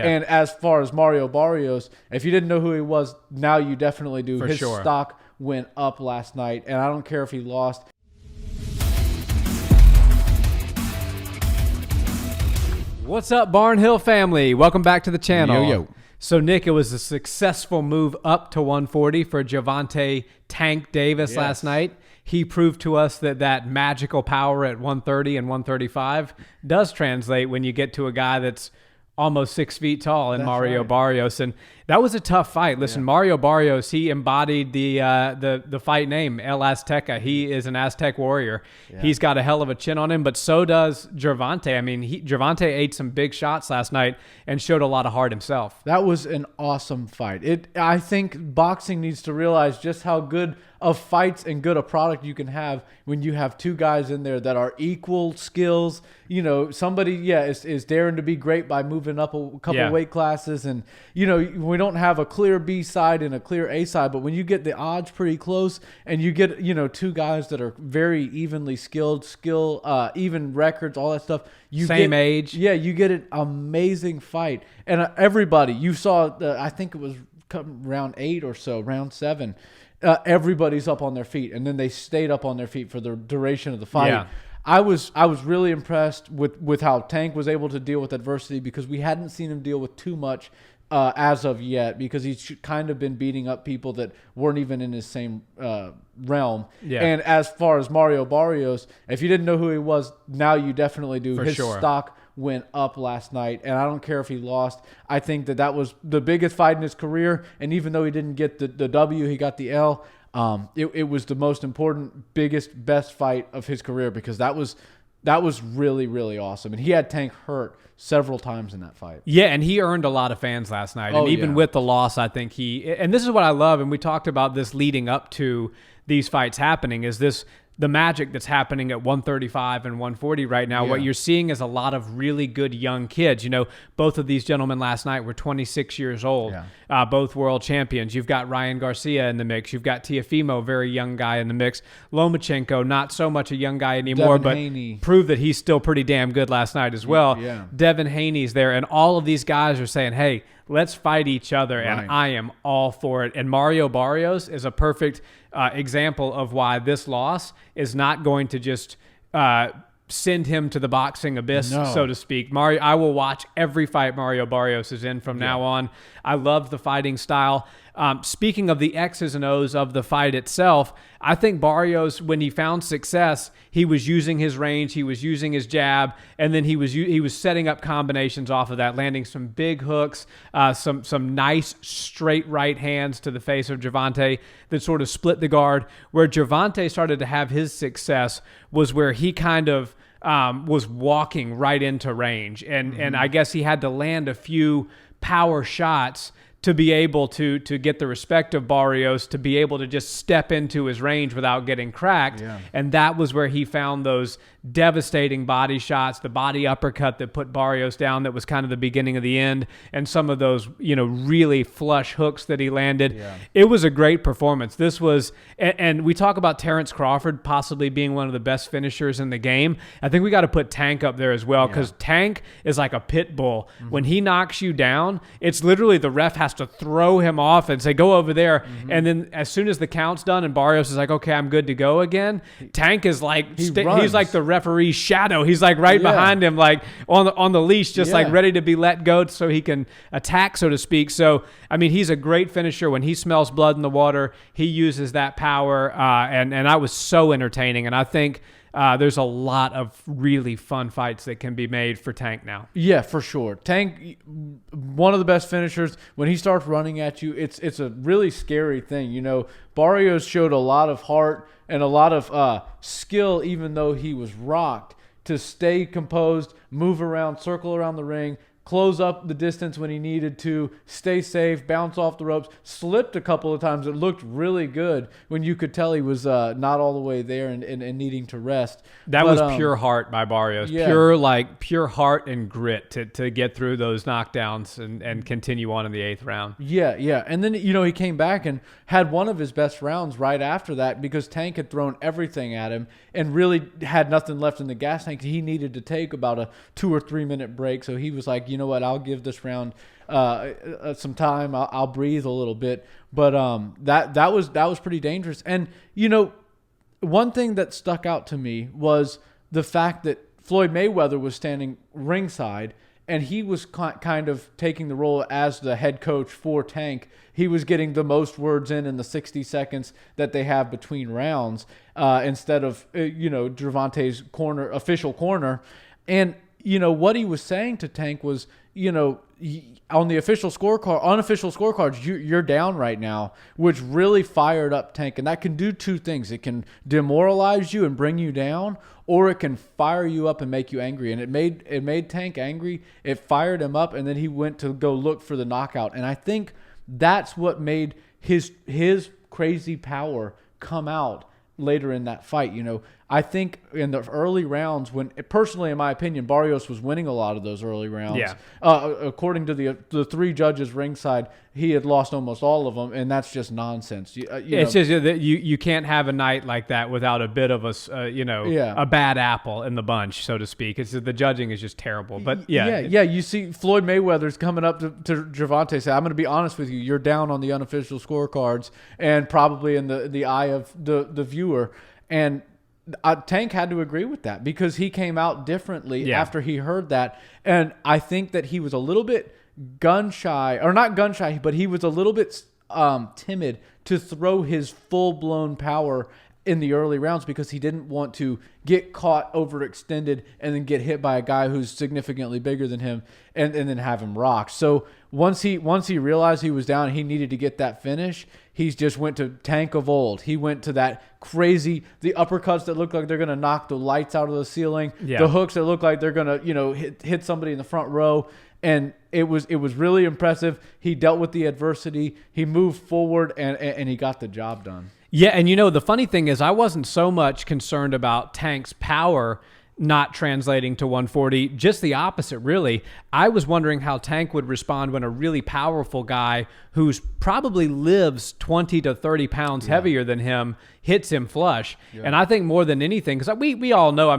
And as far as Mario Barrios, if you didn't know who he was, now you definitely do. His stock went up last night, and I don't care if he lost. What's up, Barnhill family? Welcome back to the channel. Yo. So, Nick, it was a successful move up to 140 for Gervonta Tank Davis last night. He proved to us that that magical power at 130 and 135 does translate when you get to a guy that's almost 6 feet tall in Mario Barrios. And that was a tough fight. Listen, Mario Barrios, he embodied the fight name, El Azteca. He is an Aztec warrior. He's got a hell of a chin on him, but so does Gervonta. I mean, Gervonta ate some big shots last night and showed a lot of heart himself. That was an awesome fight. I think boxing needs to realize just how good of fights and good a product you can have when you have two guys in there that are equal skills. You know, somebody, is daring to be great by moving up a couple weight classes. And, you know, we don't have a clear B side and a clear A side, but when you get the odds pretty close and you get, you know, two guys that are very evenly skilled, even records, all that stuff. Same age. Yeah, you get an amazing fight. And everybody, you saw, I think it was round 8 or so, round 7, everybody's up on their feet, and then they stayed up on their feet for the duration of the fight. Yeah. I was really impressed with how Tank was able to deal with adversity, because we hadn't seen him deal with too much as of yet, because he's kind of been beating up people that weren't even in his same realm. Yeah. And as far as Mario Barrios, if you didn't know who he was, now you definitely do. His stock went up last night, and I don't care if he lost. I think that was the biggest fight in his career, and even though he didn't get the W, he got the L. It was the most important, biggest, best fight of his career, because that was really, really awesome. And he had Tank hurt several times in that fight. Yeah, and he earned a lot of fans last night. And even with the loss, I think and this is what I love, and we talked about this leading up to these fights happening, is the magic that's happening at 135 and 140 right now. What you're seeing is a lot of really good young kids. You know, both of these gentlemen last night were 26 years old, both world champions. You've got Ryan Garcia in the mix. You've got Teofimo, very young guy in the mix. Lomachenko, not so much a young guy anymore, but proved that he's still pretty damn good last night as well. Yeah. Devin Haney's there, and all of these guys are saying, hey, let's fight each other, and I am all for it. And Mario Barrios is a perfect example of why this loss is not going to just send him to the boxing abyss, so to speak. I will watch every fight Mario Barrios is in from now on. I love the fighting style. Speaking of the X's and O's of the fight itself, I think Barrios, when he found success, he was using his range, he was using his jab, and then he was setting up combinations off of that, landing some big hooks, some nice straight right hands to the face of Gervonta that sort of split the guard. Where Gervonta started to have his success was where he kind of was walking right into range, and I guess he had to land a few power shots to be able to get the respect of Barrios, to be able to just step into his range without getting cracked. Yeah. And that was where he found those devastating body shots, the body uppercut that put Barrios down, that was kind of the beginning of the end, and some of those, you know, really flush hooks that he landed. Yeah. It was a great performance. This was, and we talk about Terrence Crawford possibly being one of the best finishers in the game. I think we got to put Tank up there as well, because Tank is like a pit bull. When he knocks you down, it's literally the ref has to throw him off and say, go over there. And then as soon as the count's done and Barrios is like, okay, I'm good to go again, Tank is like, he's like the referee's shadow. He's like right behind him, like on the leash, just like ready to be let go so he can attack, so to speak. So, I mean, he's a great finisher. When he smells blood in the water, he uses that power. And I was so entertaining. And I think there's a lot of really fun fights that can be made for Tank now. Yeah, for sure. Tank, one of the best finishers. When he starts running at you, it's a really scary thing. You know, Barrios showed a lot of heart and a lot of skill, even though he was rocked, to stay composed, move around, circle around the ring, close up the distance when he needed to, stay safe, bounce off the ropes, slipped a couple of times. It looked really good when you could tell he was not all the way there and needing to rest. That was pure heart by Barrios. Yeah. Pure heart and grit to get through those knockdowns and continue on in the 8th round. Yeah, yeah. And then, you know, he came back and had one of his best rounds right after that, because Tank had thrown everything at him and really had nothing left in the gas tank. He needed to take about a 2 or 3 minute break. So he was like, you know what, I'll give this round some time. I'll breathe a little bit. But that was pretty dangerous. And, one thing that stuck out to me was the fact that Floyd Mayweather was standing ringside, and he was kind of taking the role as the head coach for Tank. He was getting the most words in the 60 seconds that they have between rounds, instead of Gervonta's official corner. And what he was saying to Tank was, on the unofficial scorecards, you're down right now, which really fired up Tank. And that can do two things. It can demoralize you and bring you down, or it can fire you up and make you angry. And it made Tank angry. It fired him up, and then he went to go look for the knockout. And I think that's what made his crazy power come out later in that fight. I think in the early rounds, when personally, in my opinion, Barrios was winning a lot of those early rounds. Yeah. According to the three judges ringside, he had lost almost all of them, and that's just nonsense. It's just that you can't have a night like that without a bit of a bad apple in the bunch, so to speak. It's the judging is just terrible. But you see Floyd Mayweather's coming up to Gervonta, say, "I'm going to be honest with you. You're down on the unofficial scorecards, and probably in the eye of the viewer." And Tank had to agree with that because he came out differently after he heard that. And I think that he was a little bit not gun shy, but he was a little bit timid to throw his full-blown power in the early rounds because he didn't want to get caught overextended and then get hit by a guy who's significantly bigger than him and then have him rocked. So once he realized he was down, he needed to get that finish. He just went to Tank of old. He went to that crazy, the uppercuts that look like they're going to knock the lights out of the ceiling, the hooks that look like they're going to, hit somebody in the front row. And it was really impressive. He dealt with the adversity. He moved forward and he got the job done. Yeah, and the funny thing is I wasn't so much concerned about Tank's power not translating to 140, just the opposite, really. I was wondering how Tank would respond when a really powerful guy who's probably lives 20 to 30 pounds heavier than him hits him flush. Yeah. And I think more than anything, because we all know,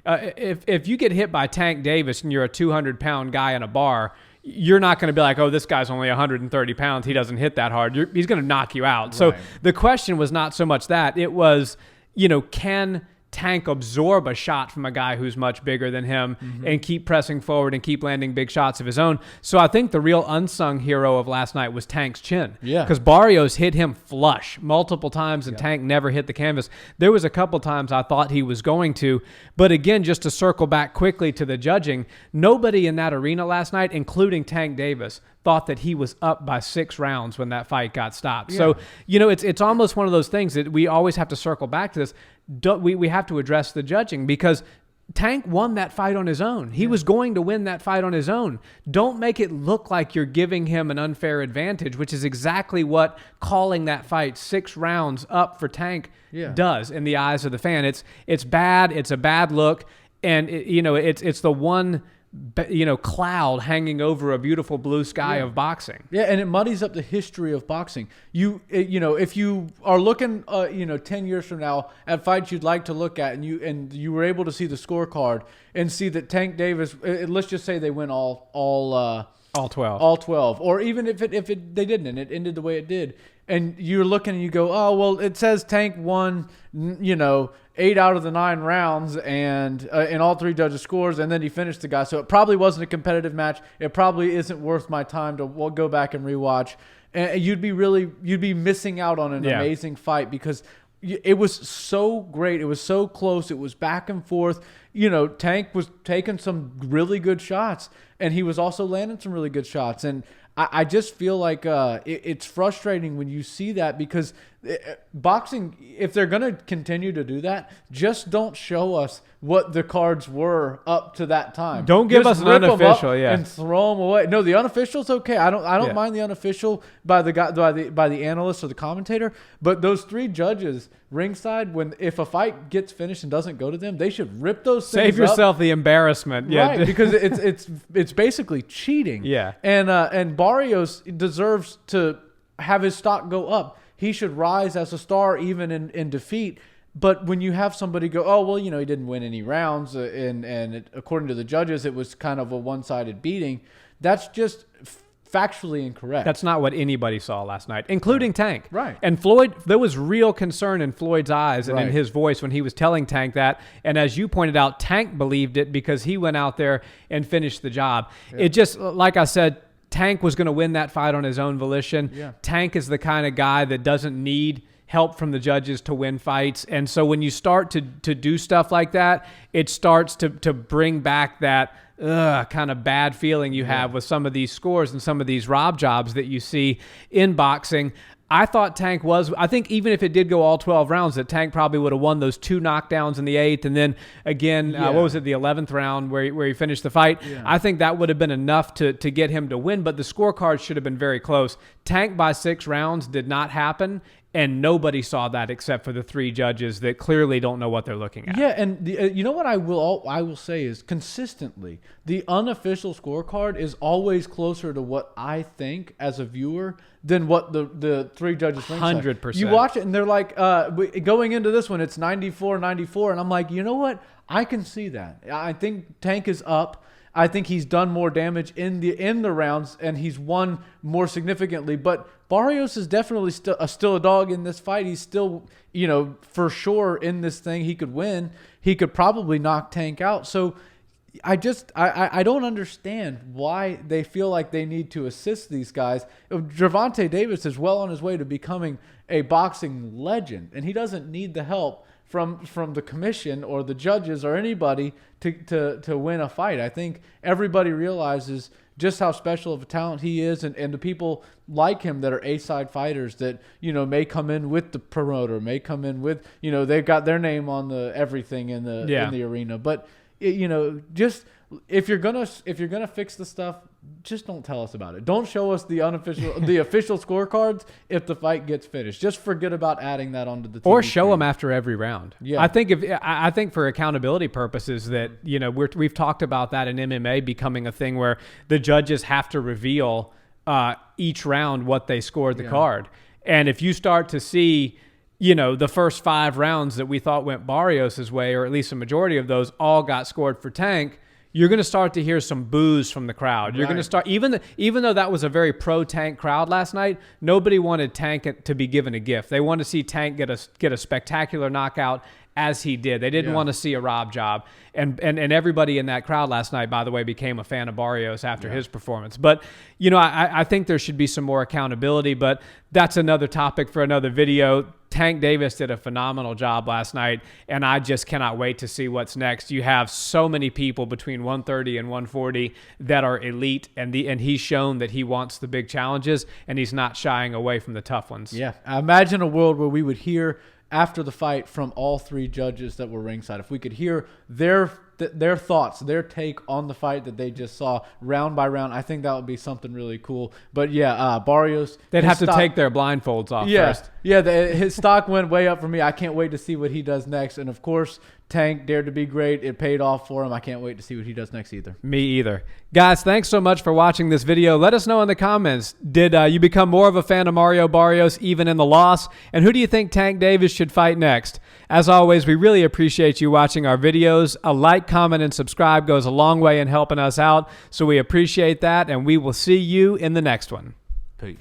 if you get hit by Tank Davis and you're a 200-pound guy in a bar, you're not going to be like, oh, this guy's only 130 pounds. He doesn't hit that hard. He's going to knock you out. Right. So the question was not so much that. It was, can Tank absorb a shot from a guy who's much bigger than him and keep pressing forward and keep landing big shots of his own. So I think the real unsung hero of last night was Tank's chin. Yeah. Because Barrios hit him flush multiple times and Tank never hit the canvas. There was a couple times I thought he was going to. But again, just to circle back quickly to the judging, nobody in that arena last night, including Tank Davis, thought that he was up by 6 rounds when that fight got stopped. Yeah. So, it's almost one of those things that we always have to circle back to this. We have to address the judging because Tank won that fight on his own. He was going to win that fight on his own. Don't make it look like you're giving him an unfair advantage, which is exactly what calling that fight 6 rounds up for Tank does in the eyes of the fan. It's bad. It's a bad look. And, it's the one cloud hanging over a beautiful blue sky of boxing. Yeah, and it muddies up the history of boxing. If you are looking 10 years from now at fights you'd like to look at and you were able to see the scorecard and see that Tank Davis, let's just say they win all 12, or even if they didn't and it ended the way it did, and you're looking and you go, oh well, it says Tank won 8 out of the 9 rounds and in all 3 judges' scores, and then he finished the guy. So it probably wasn't a competitive match. It probably isn't worth my time to go back and rewatch. And you'd be missing out on an amazing fight because it was so great. It was so close. It was back and forth. Tank was taking some really good shots, and he was also landing some really good shots. And I just feel like it's frustrating when you see that because boxing, if they're going to continue to do that, just don't show us what the cards were up to that time. Don't give us an unofficial, and throw them away. No, the unofficial's okay. I don't mind the unofficial by the analyst or the commentator, but those 3 judges ringside, if a fight gets finished and doesn't go to them, they should rip those things up. Save yourself the embarrassment. Right, because it's basically cheating. Yeah. And Barrios deserves to have his stock go up. He should rise as a star even in defeat. But when you have somebody go, oh, well, he didn't win any rounds, according to the judges, it was kind of a one-sided beating, That's just factually incorrect. That's not what anybody saw last night, including Tank. Right. And Floyd, there was real concern in Floyd's eyes and in Right. his voice when he was telling Tank that. And as you pointed out, Tank believed it because he went out there and finished the job. Yeah. It just, like I said, Tank was going to win that fight on his own volition. Yeah. Tank is the kind of guy that doesn't need help from the judges to win fights. And so when you start to do stuff like that, it starts to bring back that kind of bad feeling you have with some of these scores and some of these rob jobs that you see in boxing. I thought I think even if it did go all 12 rounds, that Tank probably would have won those 2 knockdowns in the 8th. And then again, what was it, the 11th round where he finished the fight? Yeah. I think that would have been enough to get him to win, but the scorecards should have been very close. Tank by 6 rounds did not happen. And nobody saw that except for the 3 judges that clearly don't know what they're looking at. Yeah, and you know what I will say is consistently the unofficial scorecard is always closer to what I think as a viewer than what the 3 judges think. 100%. You watch it and they're like, going into this one, it's 94-94, and I'm like, you know what? I can see that. I think Tank is up. I think he's done more damage in the rounds, and he's won more significantly. But Barrios is definitely still a dog in this fight. He's still, for sure in this thing. He could win. He could probably knock Tank out. So I don't understand why they feel like they need to assist these guys. Gervonta Davis is well on his way to becoming a boxing legend, and he doesn't need the help from the commission or the judges or anybody to win a fight. I think everybody realizes just how special of a talent he is, and the people like him that are A-side fighters that, may come in with the promoter, may come in with, they've got their name on the everything in the arena. But just if you're gonna fix the stuff, just don't tell us about it. Don't show us the official scorecards if the fight gets finished. Just forget about adding that onto the TV or show screen. them after every round. Yeah, I think for accountability purposes that we've talked about that in MMA becoming a thing where the judges have to reveal each round what they scored the card, and if you start to see the first 5 rounds that we thought went Barrios' way, or at least a majority of those all got scored for Tank, you're going to start to hear some boos from the crowd. You're going to start, even though that was a very pro-Tank crowd last night, nobody wanted Tank to be given a gift. They wanted to see Tank get a spectacular knockout as he did. They didn't want to see a rob job. And everybody in that crowd last night, by the way, became a fan of Barrios after his performance. But, I think there should be some more accountability, but that's another topic for another video. Tank Davis did a phenomenal job last night, and I just cannot wait to see what's next. You have so many people between 130 and 140 that are elite, and he's shown that he wants the big challenges, and he's not shying away from the tough ones. Yeah, imagine a world where we would hear after the fight from all 3 judges that were ringside. If we could hear their thoughts, their take on the fight that they just saw round by round, I think that would be something really cool. But Barrios, they'd have to take their blindfolds off first. Yeah, his stock went way up for me. I can't wait to see what he does next. And of course, Tank dared to be great. It paid off for him. I can't wait to see what he does next either. Me either. Guys, thanks so much for watching this video. Let us know in the comments, did you become more of a fan of Mario Barrios even in the loss? And who do you think Tank Davis should fight next? As always, we really appreciate you watching our videos. A like, comment, and subscribe goes a long way in helping us out. So we appreciate that, and we will see you in the next one. Peace.